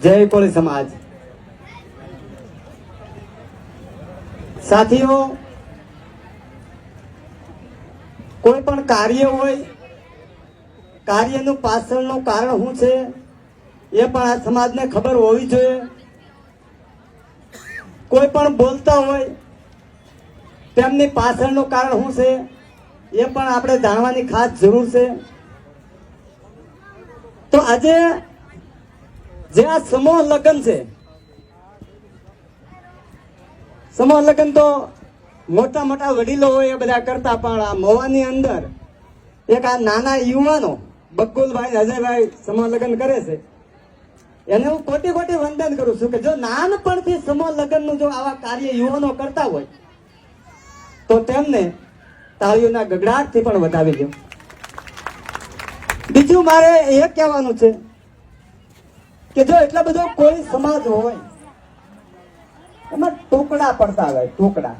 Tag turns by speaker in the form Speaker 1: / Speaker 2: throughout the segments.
Speaker 1: જય કોળી સમાજ। સાથીઓ, કોઈ પણ કાર્ય હોય, કાર્યનું પાછળનું કારણ શું છે એ પણ આ સમાજને ખબર હોવી જોઈએ। કોઈ પણ બોલતા હોય તેમની પાછળનું કારણ શું છે એ પણ આપણે જાણવાની ખાસ જરૂર છે। તો આજે જે આ સમૂહ લગ્ન છે, સમૂહ લગ્ન તો મોટા મોટા વડીલો હોય એ બધા કરતા, પણ આ મવાની અંદર એક આ નાના યુવાનો બકુલભાઈ અજયભાઈ સમૂહ લગ્ન કરે છે, એને હું કોટી કોટી વંદન કરું છું કે જો નાનપણથી સમૂહ લગ્નનું જો આવા કાર્ય યુવાનો કરતા હોય તો તેમને તાળીઓના ગગડાટથી પણ વધાવી દો। બીજું મારે એ કહેવાનું છે કે જો એટલા બધો કોઈ સમાજ હોય એમાં ટુકડા પડતા હોય, ટુકડા।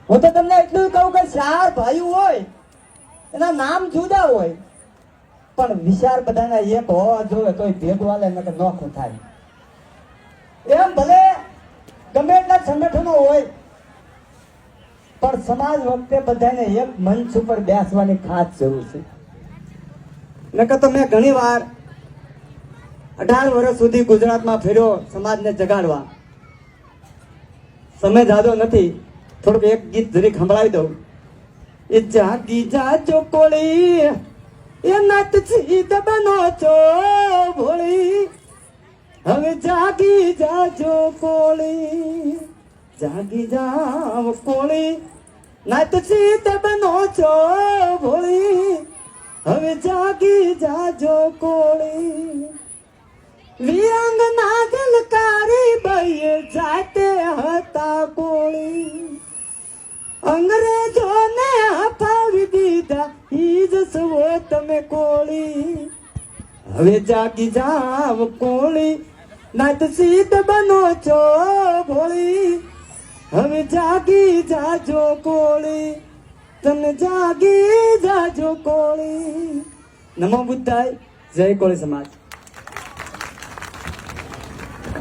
Speaker 1: હું તો તમને એટલું કહું કે 4 ભાઈઓ હોય એના નામ જુદા હોય પણ વિચાર બધાના એક હોવા જોઈએ તો ભેગું હાલે ને કે નોખું થાય। એમ ભલે ગમે એટલા સંગઠનો હોય પણ સમાજ વખતે બધાને એક મંચ ઉપર બેસવાની ખાસ જરૂર છે। નકર તો મેં ઘણી વાર 18 વર્ષ સુધી ગુજરાતમાં ફેર્યો સમાજને જગાડવા, સમય જાજો નથી, થોડુંક એક ગીત જરીક સંભળાવી દઉં। એ જાગી જાજો કોળી એ નાત છી દબનો છો ભોળી, હવે જાગી જાજો કોળી, જાગી જાવ કોળી, નાત છી દબનો છો ભોળી, હવે જાગી જાજો કોળી। વિરંગના ગલકારી બઈએ જાતે હતા કોળી, અંગ્રેજોને અપાવી દીધા ઈજ સવો તમે કોળી, હવે જાગી જાવ કોળી, નાત સીત બનો છો ભોળી, હવે જાગી જાજો કોળી, તમે જાગી જાજો કોળી। નમો બુદ્ધાય। જય કોળી સમાજ।